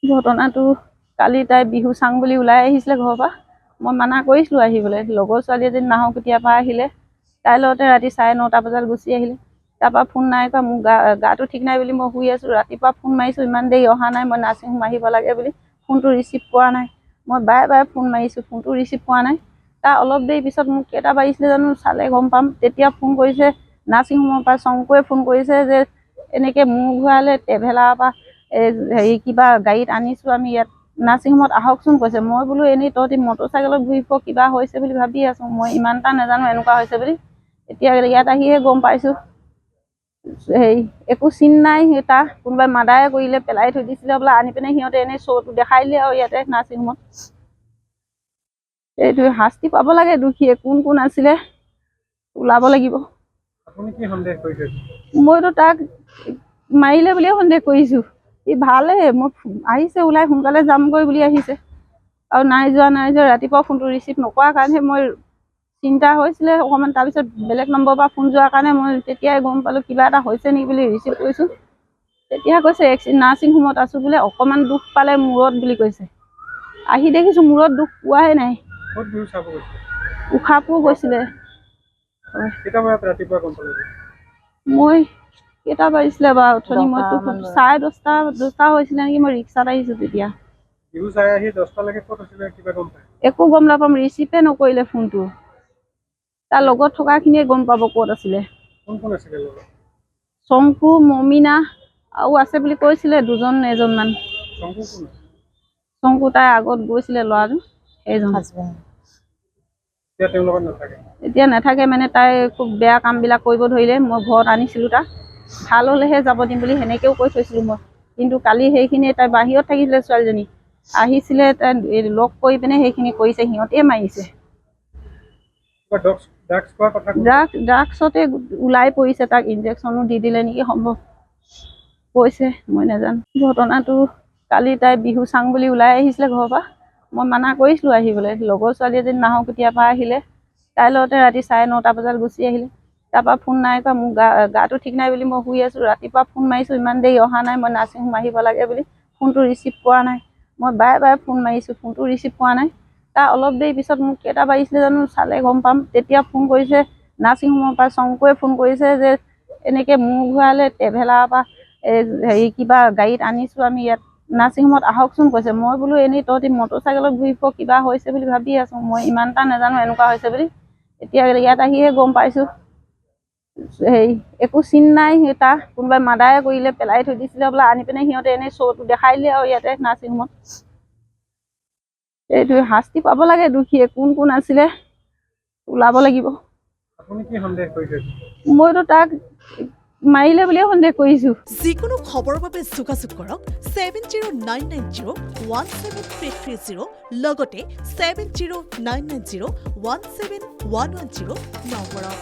ঘটনাটো কালি তাই বিহু চাং বুলি ওলাই আহিছিলে ঘৰৰ পৰা। মই মানা কৰিছিলোঁ আহিবলৈ। লগৰ ছোৱালী এজনী নাহৰ কেতিয়াৰ পৰা আহিলে, তাইৰ লগতে ৰাতি 9:30 বজাত গুচি আহিলে। তাৰপৰা ফোন নাই কৰা, মোৰ গাটো ঠিক নাই বুলি মই শুই আছোঁ। ৰাতিপুৱা ফোন মাৰিছোঁ, ইমান দেৰি অহা নাই, মই নাৰ্ছিং হোম আহিব লাগে বুলি। ফোনটো ৰিচিভ কৰা নাই। মই বাৰে বাৰে ফোন মাৰিছোঁ, ফোনটো ৰিচিভ কৰা নাই। তাৰ অলপ দেৰি পিছত মোক কেইটা বাজিছিলে জানো চালে গম পাম। তেতিয়া ফোন কৰিছে নাৰ্ছিং হোমৰ পৰা, শংকুৱে ফোন কৰিছে যে এনেকৈ মোৰ ঘূৰালে ট্ৰেভেলাৰৰ পৰা কিবা গাড়ীত আনিছোঁ আমি ইয়াত নাৰ্ছিং হোমত আহকচোন কৈছে। মই বোলো এনেই তহঁতি মটৰচাইকেলত ঘূৰি ফুৰ, কিবা হৈছে বুলি ভাবি আছোঁ। মই ইমান এটা নাজানো এনেকুৱা হৈছে বুলি। এতিয়া ইয়াত আহিহে গম পাইছোঁ। একো চিন নাই, তাৰ কোনোবাই মাদাৰে কৰিলে, পেলাই থৈ দিছিলে বোলে, আনি পিনে সিহঁতে এনেই শ্ব'টো দেখাই দিলে আৰু ইয়াতে নাৰ্ছিং হোমত। এইটো শাস্তি পাব লাগে দোষীয়ে। কোন কোন আছিলে ওলাব লাগিব। মইতো তাক মাৰিলে বুলিয়ে সন্দেহ কৰিছোঁ। ই ভালেই, মোক আহিছে ওলাই, সোনকালে যামগৈ বুলি আহিছে আৰু নাই যোৱা। ৰাতিপুৱা ফোনটো ৰিচিভ নকৰাৰ কাৰণেহে মই চিন্তা হৈছিলে অকণমান। তাৰপিছত বেলেগ নম্বৰৰ পৰা ফোন যোৱাৰ কাৰণে মই তেতিয়াই গম পালোঁ কিবা এটা হৈছে নেকি বুলি ৰিচিভ কৰিছোঁ। তেতিয়া কৈছে নাৰ্ছিং হোমত আছোঁ বোলে, অকণমান দুখ পালে মূৰত বুলি কৈছে। আহি দেখিছোঁ মূৰত দুখ পোৱাই নাই। উশাহপুৰ গৈছিলে। মই কেইটা বাজিছিলে বাৰু অথনি? মইতো 10:30 হৈছিলে নেকি? মই ৰিক্সাত আহিছোঁ তেতিয়া। একো গম নাপাম, ৰিচিভে নকৰিলে ফোনটো। তাৰ লগত থকাখিনিয়ে গম পাব ক'ত আছিলে। শংকু, মমিনা আৰু আছে বুলি কৈছিলে এজনমান। শংকু তাই আগত গৈছিলে ল'ৰাটো, সেইজন এতিয়া নাথাকে। মানে তাই খুব বেয়া কামবিলাক কৰিব ধৰিলে। মই ঘৰত আনিছিলোঁ তাক, ভাল হ'লেহে যাব দিম বুলি সেনেকৈও কৈ থৈছিলোঁ মই। কিন্তু কালি সেইখিনি তাই বাহিৰত থাকিছিলে, ছোৱালীজনী আহিছিলে, তাই লগ কৰি পিনে সেইখিনি কৰিছে, সিহঁতেই মাৰিছে। ড্ৰাগছতে ওলাই পৰিছে, তাক ইনজেকশ্যনো দি দিলে নেকি সম্ভৱ, কৈছে, মই নাজানো। ঘটনাটো কালি তাই বিহু চাং বুলি ওলাই আহিছিলে ঘৰৰ পৰা। মই মানা কৰিছিলোঁ আহিবলৈ। লগৰ ছোৱালী এজনী নাহৰ কেতিয়াৰ পৰা আহিলে, তাইৰ লগতে ৰাতি 9:30 বজাত গুচি আহিলে। তাৰপৰা ফোন নাই কৰা, মোৰ গাটো ঠিক নাই বুলি মই শুই আছোঁ। ৰাতিপুৱা ফোন মাৰিছোঁ, ইমান দেৰি অহা নাই, মই নাৰ্ছিং হোম আহিব লাগে বুলি। ফোনটো ৰিচিভ কৰা নাই। মই বাৰে বাৰে ফোন মাৰিছোঁ, ফোনটো ৰিচিভ কৰা নাই। তাৰ অলপ দেৰি পিছত মোক কেইটা বাজিছিলে জানো চালে গম পাম। তেতিয়া ফোন কৰিছে নাৰ্ছিং হোমৰ পৰা, শংকুৱে ফোন কৰিছে যে এনেকৈ মোৰ ঘূৰালে ট্ৰেভেলাৰৰ পৰা কিবা গাড়ীত আনিছোঁ আমি ইয়াত নাৰ্ছিং হোমত আহকচোন কৈছে। মই বোলো এনেই তহঁতি মটৰচাইকেলত ঘূৰি ফুৰ, কিবা হৈছে বুলি ভাবি আছোঁ। মই ইমান এটা নাজানো এনেকুৱা হৈছে বুলি। এতিয়া ইয়াত আহিহে গম পাইছোঁ। একো চিন নাই, তাৰ কোনোবাই মাদাৰে কৰিলে, পেলাই থৈ দিছিলে বোলে, আনি পিনে সিহঁতে এনেই শ্ব'টো দেখাই দিলে আৰু ইয়াতে নাৰ্ছিং হোমত। এইটো শাস্তি পাব লাগে দোষীয়ে। কোন কোন আছিলে ওলাব লাগিব। মইতো তাক মাৰিলে বুলিয়ে সন্দেহ কৰিছোঁ। যিকোনো খবৰৰ বাবে যোগাযোগ কৰক 7099017330 লগতে 7099017110 নম্বৰত।